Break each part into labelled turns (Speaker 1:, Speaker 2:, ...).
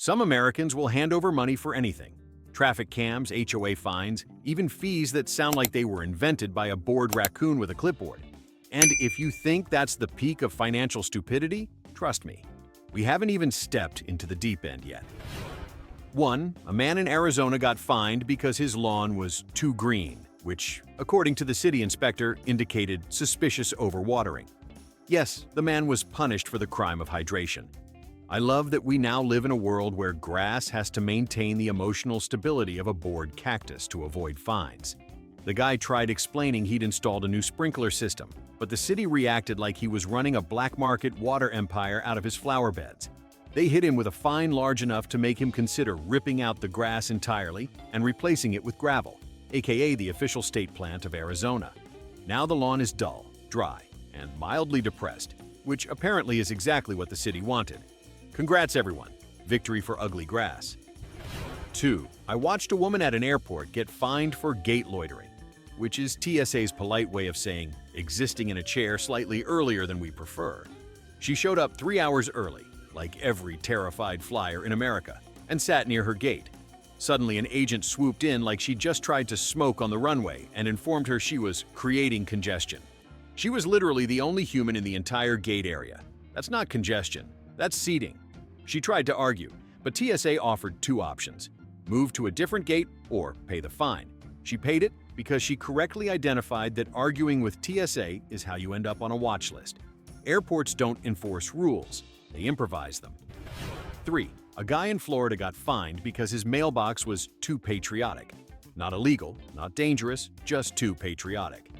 Speaker 1: Some Americans will hand over money for anything. Traffic cams, HOA fines, even fees that sound like they were invented by a bored raccoon with a clipboard. And if you think that's the peak of financial stupidity, trust me, we haven't even stepped into the deep end yet. 1. A man in Arizona got fined because his lawn was too green, which, according to the city inspector, indicated suspicious overwatering. Yes, the man was punished for the crime of hydration. I love that we now live in a world where grass has to maintain the emotional stability of a bored cactus to avoid fines. The guy tried explaining he'd installed a new sprinkler system, but the city reacted like he was running a black market water empire out of his flower beds. They hit him with a fine large enough to make him consider ripping out the grass entirely and replacing it with gravel, aka the official state plant of Arizona. Now the lawn is dull, dry, and mildly depressed, which apparently is exactly what the city wanted. Congrats everyone, victory for ugly grass. 2. I watched a woman at an airport get fined for gate loitering, which is TSA's polite way of saying existing in a chair slightly earlier than we prefer. She showed up 3 hours early, like every terrified flyer in America, and sat near her gate. Suddenly, an agent swooped in like she just tried to smoke on the runway and informed her she was creating congestion. She was literally the only human in the entire gate area. That's not congestion, that's seating. She tried to argue, but TSA offered 2 options: move to a different gate or pay the fine. She paid it because she correctly identified that arguing with TSA is how you end up on a watch list. Airports don't enforce rules, they improvise them. 3. A guy in Florida got fined because his mailbox was too patriotic. Not illegal, not dangerous, just too patriotic.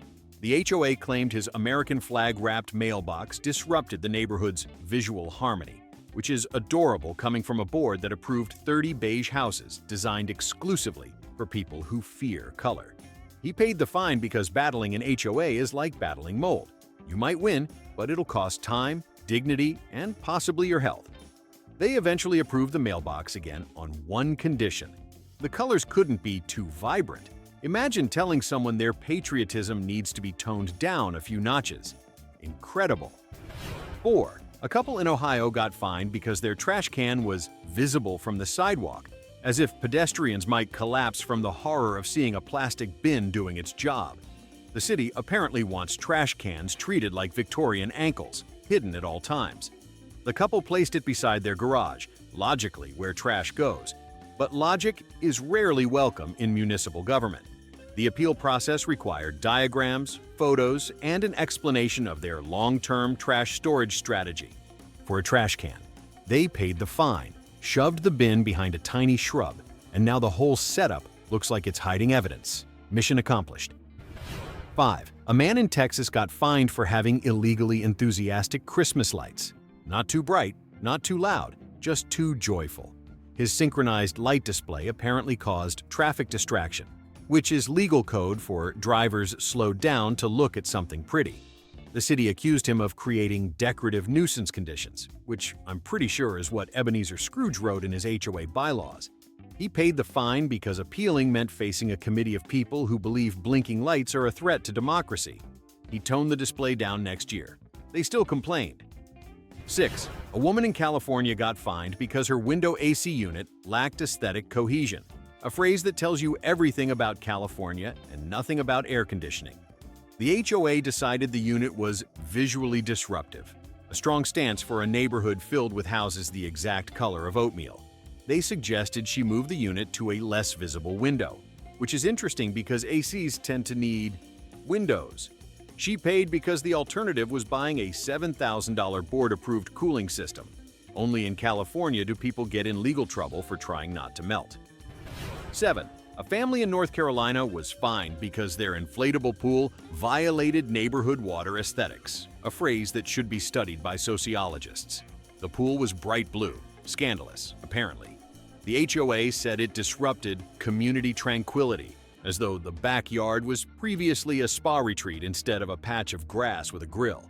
Speaker 1: The HOA claimed his American flag-wrapped mailbox disrupted the neighborhood's visual harmony, which is adorable coming from a board that approved 30 beige houses designed exclusively for people who fear color. He paid the fine because battling an HOA is like battling mold. You might win, but it'll cost time, dignity, and possibly your health. They eventually approved the mailbox again on one condition: the colors couldn't be too vibrant. Imagine telling someone their patriotism needs to be toned down a few notches. Incredible. 4. A couple in Ohio got fined because their trash can was visible from the sidewalk, as if pedestrians might collapse from the horror of seeing a plastic bin doing its job. The city apparently wants trash cans treated like Victorian ankles, hidden at all times. The couple placed it beside their garage, logically where trash goes. But logic is rarely welcome in municipal government. The appeal process required diagrams, photos, and an explanation of their long-term trash storage strategy. For a trash can, they paid the fine, shoved the bin behind a tiny shrub, and now the whole setup looks like it's hiding evidence. Mission accomplished. 5. A man in Texas got fined for having illegally enthusiastic Christmas lights. Not too bright, not too loud, just too joyful. His synchronized light display apparently caused traffic distraction, which is legal code for drivers slowed down to look at something pretty. The city accused him of creating decorative nuisance conditions, which I'm pretty sure is what Ebenezer Scrooge wrote in his HOA bylaws. He paid the fine because appealing meant facing a committee of people who believe blinking lights are a threat to democracy. He toned the display down next year. They still complained. 6. A woman in California got fined because her window AC unit lacked aesthetic cohesion, a phrase that tells you everything about California and nothing about air conditioning. The HOA decided the unit was visually disruptive, a strong stance for a neighborhood filled with houses the exact color of oatmeal. They suggested she move the unit to a less visible window, which is interesting because ACs tend to need windows. She paid because the alternative was buying a $7,000 board-approved cooling system. Only in California do people get in legal trouble for trying not to melt. 7. A family in North Carolina was fined because their inflatable pool violated neighborhood water aesthetics, a phrase that should be studied by sociologists. The pool was bright blue, scandalous, apparently. The HOA said it disrupted community tranquility, as though the backyard was previously a spa retreat instead of a patch of grass with a grill.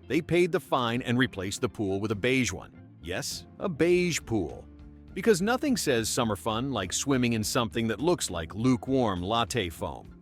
Speaker 1: They paid the fine and replaced the pool with a beige one. Yes, a beige pool. Because nothing says summer fun like swimming in something that looks like lukewarm latte foam.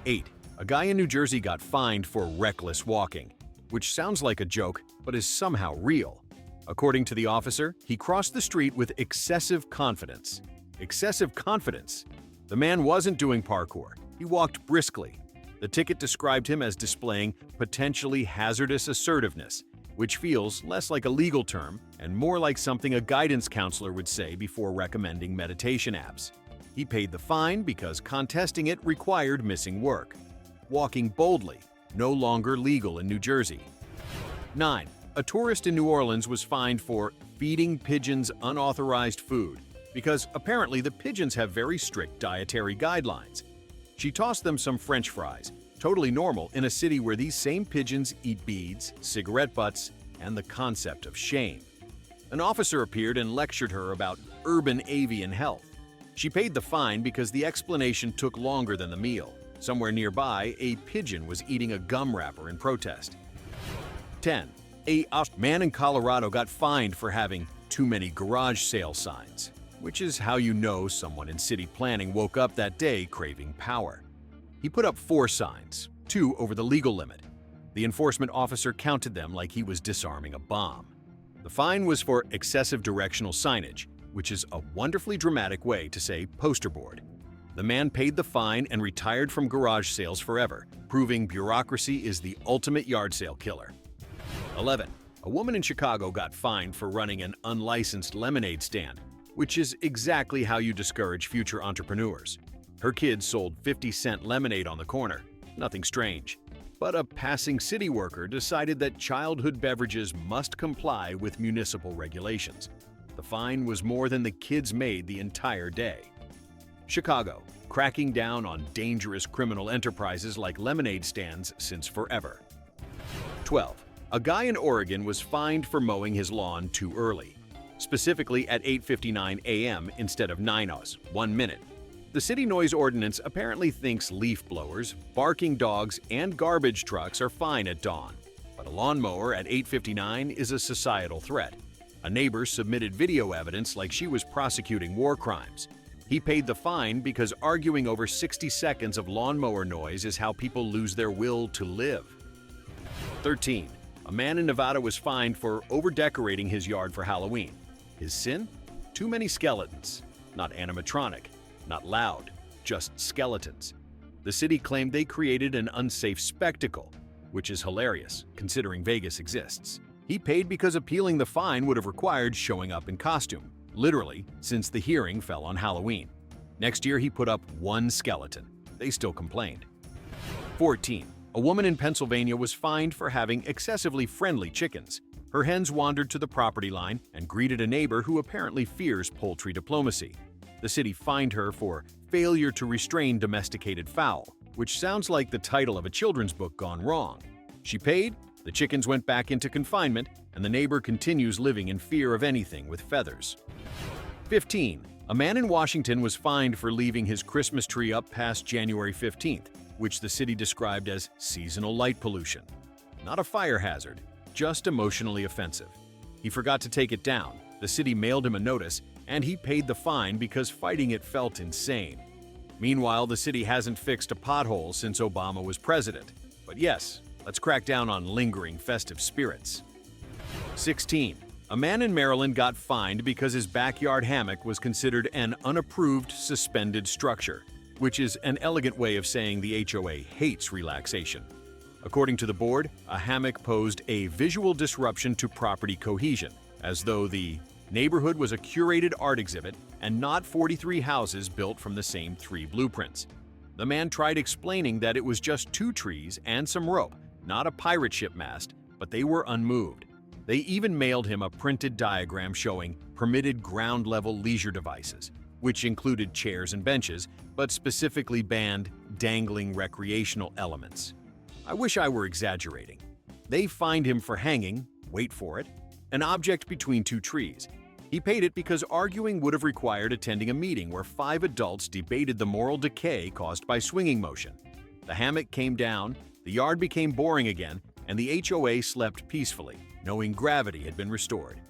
Speaker 1: 8. A guy in New Jersey got fined for reckless walking, which sounds like a joke but is somehow real. According to the officer, he crossed the street with excessive confidence. Excessive confidence? The man wasn't doing parkour. He walked briskly. The ticket described him as displaying potentially hazardous assertiveness, which feels less like a legal term and more like something a guidance counselor would say before recommending meditation apps. He paid the fine because contesting it required missing work. Walking boldly, no longer legal in New Jersey. 9. A tourist in New Orleans was fined for feeding pigeons unauthorized food because apparently the pigeons have very strict dietary guidelines. She tossed them some French fries, totally normal in a city where these same pigeons eat beads, cigarette butts, and the concept of shame. An officer appeared and lectured her about urban avian health. She paid the fine because the explanation took longer than the meal. Somewhere nearby, a pigeon was eating a gum wrapper in protest. 10. A man in Colorado got fined for having too many garage sale signs, which is how you know someone in city planning woke up that day craving power. He put up 4 signs, 2 over the legal limit. The enforcement officer counted them like he was disarming a bomb. The fine was for excessive directional signage, which is a wonderfully dramatic way to say poster board. The man paid the fine and retired from garage sales forever, proving bureaucracy is the ultimate yard sale killer. 11. A woman in Chicago got fined for running an unlicensed lemonade stand, which is exactly how you discourage future entrepreneurs. Her kids sold 50-cent lemonade on the corner, nothing strange. But a passing city worker decided that childhood beverages must comply with municipal regulations. The fine was more than the kids made the entire day. Chicago, cracking down on dangerous criminal enterprises like lemonade stands since forever. 12. A guy in Oregon was fined for mowing his lawn too early, specifically at 8:59 a.m. instead of 9:00, 1 minute. The city noise ordinance apparently thinks leaf blowers, barking dogs, and garbage trucks are fine at dawn. But a lawnmower at 8:59 is a societal threat. A neighbor submitted video evidence like she was prosecuting war crimes. He paid the fine because arguing over 60 seconds of lawnmower noise is how people lose their will to live. 13. A man in Nevada was fined for over-decorating his yard for Halloween. His sin? Too many skeletons. Not animatronic, not loud, just skeletons. The city claimed they created an unsafe spectacle, which is hilarious, considering Vegas exists. He paid because appealing the fine would have required showing up in costume, literally, since the hearing fell on Halloween. Next year, he put up 1 skeleton. They still complained. 14. A woman in Pennsylvania was fined for having excessively friendly chickens. Her hens wandered to the property line and greeted a neighbor who apparently fears poultry diplomacy. The city fined her for failure to restrain domesticated fowl, which sounds like the title of a children's book gone wrong. She paid, the chickens went back into confinement, and the neighbor continues living in fear of anything with feathers. 15. A man in Washington was fined for leaving his Christmas tree up past January 15th, which the city described as seasonal light pollution. Not a fire hazard, just emotionally offensive. He forgot to take it down, the city mailed him a notice, and he paid the fine because fighting it felt insane. Meanwhile, the city hasn't fixed a pothole since Obama was president. But yes, let's crack down on lingering festive spirits. 16. A man in Maryland got fined because his backyard hammock was considered an unapproved suspended structure, which is an elegant way of saying the HOA hates relaxation. According to the board, a hammock posed a visual disruption to property cohesion, as though the neighborhood was a curated art exhibit and not 43 houses built from the same 3 blueprints. The man tried explaining that it was just 2 trees and some rope, not a pirate ship mast, but they were unmoved. They even mailed him a printed diagram showing permitted ground-level leisure devices, which included chairs and benches, but specifically banned dangling recreational elements. I wish I were exaggerating. They fined him for hanging, wait for it, an object between 2 trees. He paid it because arguing would have required attending a meeting where 5 adults debated the moral decay caused by swinging motion. The hammock came down, the yard became boring again, and the HOA slept peacefully, knowing gravity had been restored.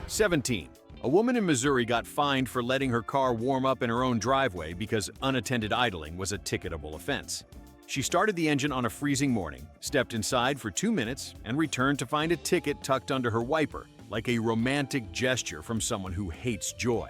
Speaker 1: 17. A woman in Missouri got fined for letting her car warm up in her own driveway because unattended idling was a ticketable offense. She started the engine on a freezing morning, stepped inside for 2 minutes, and returned to find a ticket tucked under her wiper, like a romantic gesture from someone who hates joy.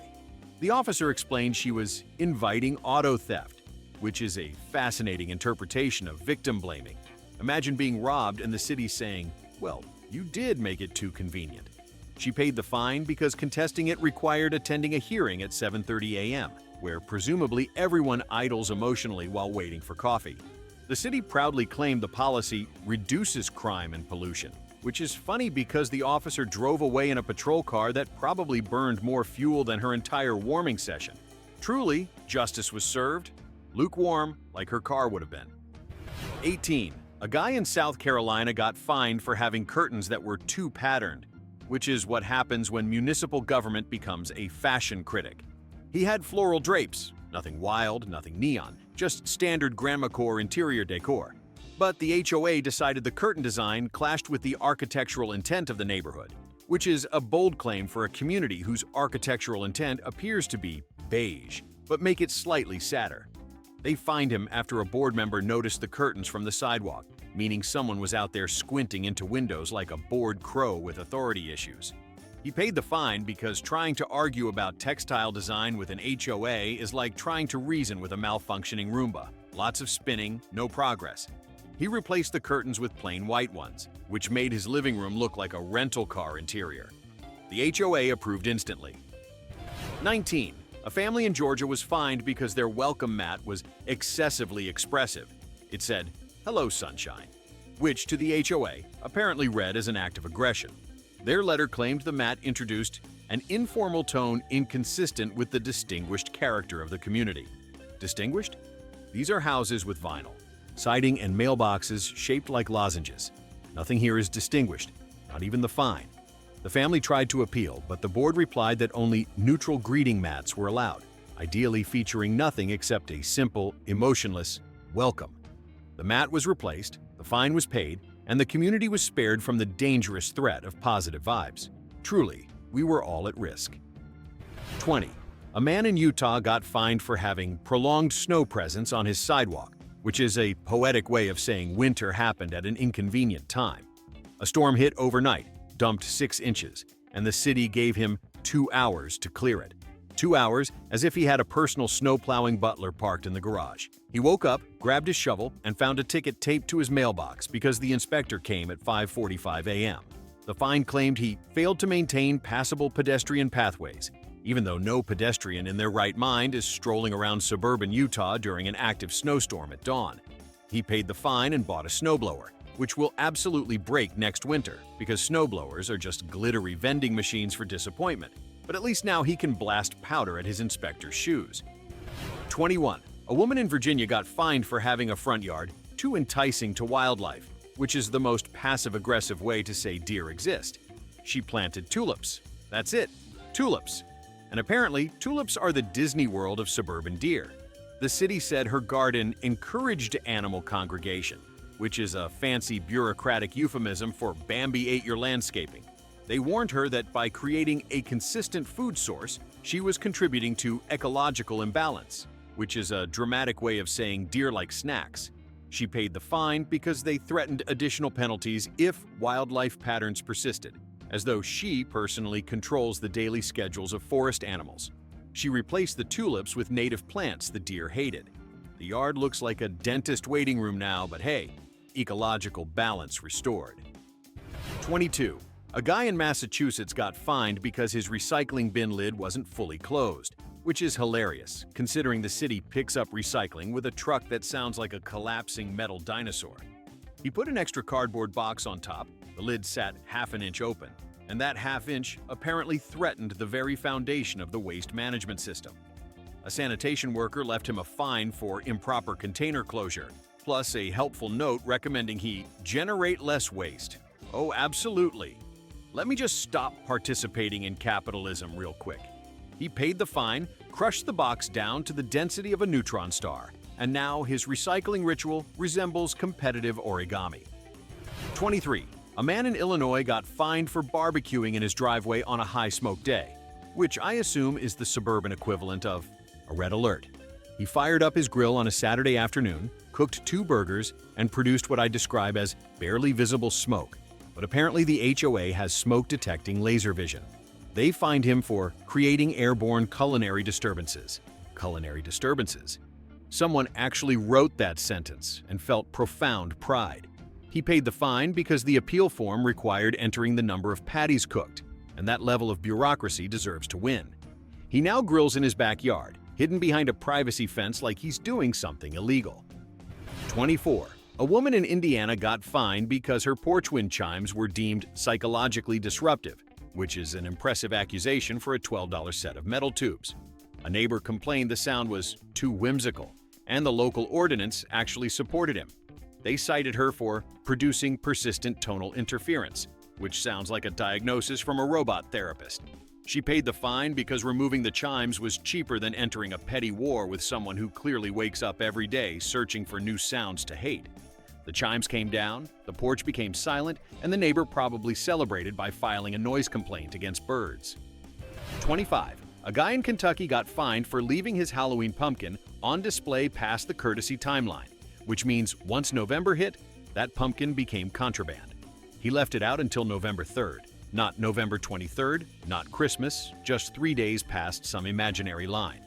Speaker 1: The officer explained she was inviting auto theft, which is a fascinating interpretation of victim blaming. Imagine being robbed and the city saying, "Well, you did make it too convenient." She paid the fine because contesting it required attending a hearing at 7:30 a.m., where presumably everyone idles emotionally while waiting for coffee. The city proudly claimed the policy reduces crime and pollution, which is funny because the officer drove away in a patrol car that probably burned more fuel than her entire warming session. Truly, justice was served, lukewarm like her car would have been. 18. A guy in South Carolina got fined for having curtains that were too patterned, which is what happens when municipal government becomes a fashion critic. He had floral drapes, nothing wild, nothing neon, just standard grandmacore interior decor. But the HOA decided the curtain design clashed with the architectural intent of the neighborhood, which is a bold claim for a community whose architectural intent appears to be beige, but make it slightly sadder. They fined him after a board member noticed the curtains from the sidewalk, meaning someone was out there squinting into windows like a bored crow with authority issues. He paid the fine because trying to argue about textile design with an HOA is like trying to reason with a malfunctioning Roomba. Lots of spinning, no progress. He replaced the curtains with plain white ones, which made his living room look like a rental car interior. The HOA approved instantly. 19. A family in Georgia was fined because their welcome mat was excessively expressive. It said, "Hello, sunshine," which to the HOA apparently read as an act of aggression. Their letter claimed the mat introduced an informal tone inconsistent with the distinguished character of the community. Distinguished? These are houses with vinyl, siding, and mailboxes shaped like lozenges. Nothing here is distinguished, not even the fine. The family tried to appeal, but the board replied that only neutral greeting mats were allowed, ideally featuring nothing except a simple, emotionless welcome. The mat was replaced, the fine was paid, and the community was spared from the dangerous threat of positive vibes. Truly, we were all at risk. 20. A man in Utah got fined for having prolonged snow presence on his sidewalk, which is a poetic way of saying winter happened at an inconvenient time. A storm hit overnight, dumped 6 inches, and the city gave him 2 hours to clear it. 2 hours, as if he had a personal snow-plowing butler parked in the garage. He woke up, grabbed his shovel, and found a ticket taped to his mailbox because the inspector came at 5:45 a.m. The fine claimed he failed to maintain passable pedestrian pathways, even though no pedestrian in their right mind is strolling around suburban Utah during an active snowstorm at dawn. He paid the fine and bought a snowblower, which will absolutely break next winter because snowblowers are just glittery vending machines for disappointment. But at least now he can blast powder at his inspector's shoes. 21. A woman in Virginia got fined for having a front yard too enticing to wildlife, which is the most passive-aggressive way to say deer exist. She planted tulips. That's it, tulips. And apparently, tulips are the Disney World of suburban deer. The city said her garden encouraged animal congregation, which is a fancy bureaucratic euphemism for Bambi ate your landscaping. They warned her that by creating a consistent food source, she was contributing to ecological imbalance, which is a dramatic way of saying deer-like snacks. She paid the fine because they threatened additional penalties if wildlife patterns persisted, as though she personally controls the daily schedules of forest animals. She replaced the tulips with native plants the deer hated. The yard looks like a dentist waiting room now, but hey, ecological balance restored. 22. A guy in Massachusetts got fined because his recycling bin lid wasn't fully closed, which is hilarious, considering the city picks up recycling with a truck that sounds like a collapsing metal dinosaur. He put an extra cardboard box on top, the lid sat half an inch open, and that half inch apparently threatened the very foundation of the waste management system. A sanitation worker left him a fine for improper container closure, plus a helpful note recommending he generate less waste. Oh, absolutely. Let me just stop participating in capitalism real quick. He paid the fine, crushed the box down to the density of a neutron star, and now his recycling ritual resembles competitive origami. 23. A man in Illinois got fined for barbecuing in his driveway on a high-smoke day, which I assume is the suburban equivalent of a red alert. He fired up his grill on a Saturday afternoon, cooked 2 burgers, and produced what I describe as barely visible smoke. but apparently the HOA has smoke-detecting laser vision. They find him for creating airborne culinary disturbances. Culinary disturbances. Someone actually wrote that sentence and felt profound pride. He paid the fine because the appeal form required entering the number of patties cooked, and that level of bureaucracy deserves to win. He now grills in his backyard, hidden behind a privacy fence like he's doing something illegal. 24. A woman in Indiana got fined because her porch wind chimes were deemed psychologically disruptive, which is an impressive accusation for a $12 set of metal tubes. A neighbor complained the sound was too whimsical, and the local ordinance actually supported him. They cited her for producing persistent tonal interference, which sounds like a diagnosis from a robot therapist. She paid the fine because removing the chimes was cheaper than entering a petty war with someone who clearly wakes up every day searching for new sounds to hate. The chimes came down, the porch became silent, and the neighbor probably celebrated by filing a noise complaint against birds. 25. A guy in Kentucky got fined for leaving his Halloween pumpkin on display past the courtesy timeline, which means once November hit, that pumpkin became contraband. He left it out until November 3rd, not November 23rd, not Christmas, just 3 days past some imaginary line.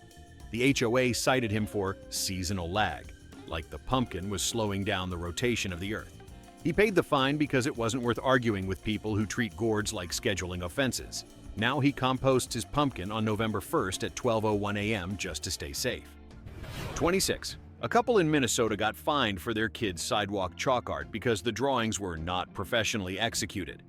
Speaker 1: The HOA cited him for seasonal lag, like the pumpkin was slowing down the rotation of the earth. He paid the fine because it wasn't worth arguing with people who treat gourds like scheduling offenses. Now he composts his pumpkin on November 1st at 12:01 a.m. just to stay safe. 26. A couple in Minnesota got fined for their kids' sidewalk chalk art because the drawings were not professionally executed.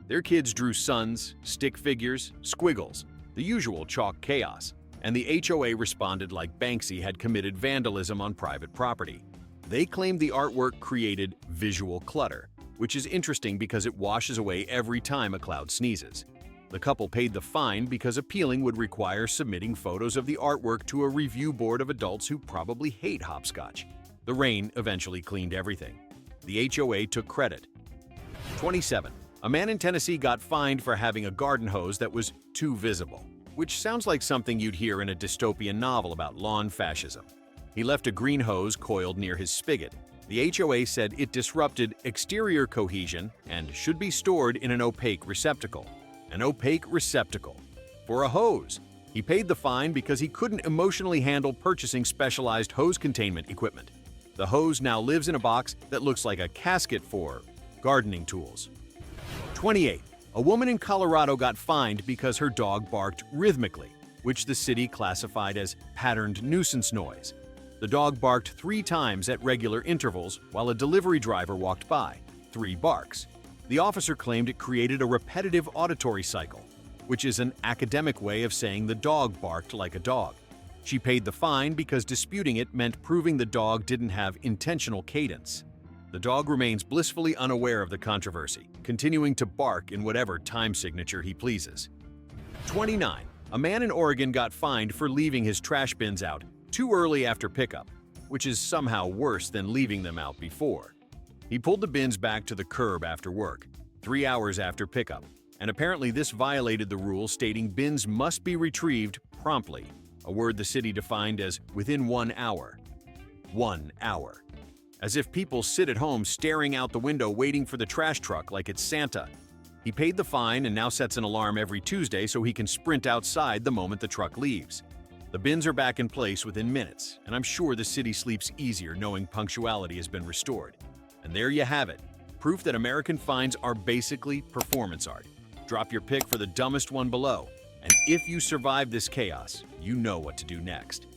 Speaker 1: Their kids drew suns, stick figures, squiggles, the usual chalk chaos, and the HOA responded like Banksy had committed vandalism on private property. They claimed the artwork created visual clutter, which is interesting because it washes away every time a cloud sneezes. The couple paid the fine because appealing would require submitting photos of the artwork to a review board of adults who probably hate hopscotch. The rain eventually cleaned everything. The HOA took credit. 27. A man in Tennessee got fined for having a garden hose that was too visible, which sounds like something you'd hear in a dystopian novel about lawn fascism. He left a green hose coiled near his spigot. The HOA said it disrupted exterior cohesion and should be stored in an opaque receptacle. An opaque receptacle for a hose. He paid the fine because he couldn't emotionally handle purchasing specialized hose containment equipment. The hose now lives in a box that looks like a casket for gardening tools. 28. A woman in Colorado got fined because her dog barked rhythmically, which the city classified as patterned nuisance noise. The dog barked 3 times at regular intervals while a delivery driver walked by. 3 barks. The officer claimed it created a repetitive auditory cycle, which is an academic way of saying the dog barked like a dog. She paid the fine because disputing it meant proving the dog didn't have intentional cadence. The dog remains blissfully unaware of the controversy, continuing to bark in whatever time signature he pleases. 29. A man in Oregon got fined for leaving his trash bins out too early after pickup, which is somehow worse than leaving them out before. He pulled the bins back to the curb after work, 3 hours after pickup, and apparently this violated the rule stating bins must be retrieved promptly, a word the city defined as within 1 hour. 1 hour. As if people sit at home staring out the window waiting for the trash truck like it's Santa. He paid the fine and now sets an alarm every Tuesday so he can sprint outside the moment the truck leaves. The bins are back in place within minutes, and I'm sure the city sleeps easier knowing punctuality has been restored. And there you have it, proof that American fines are basically performance art. Drop your pick for the dumbest one below, and if you survive this chaos, you know what to do next.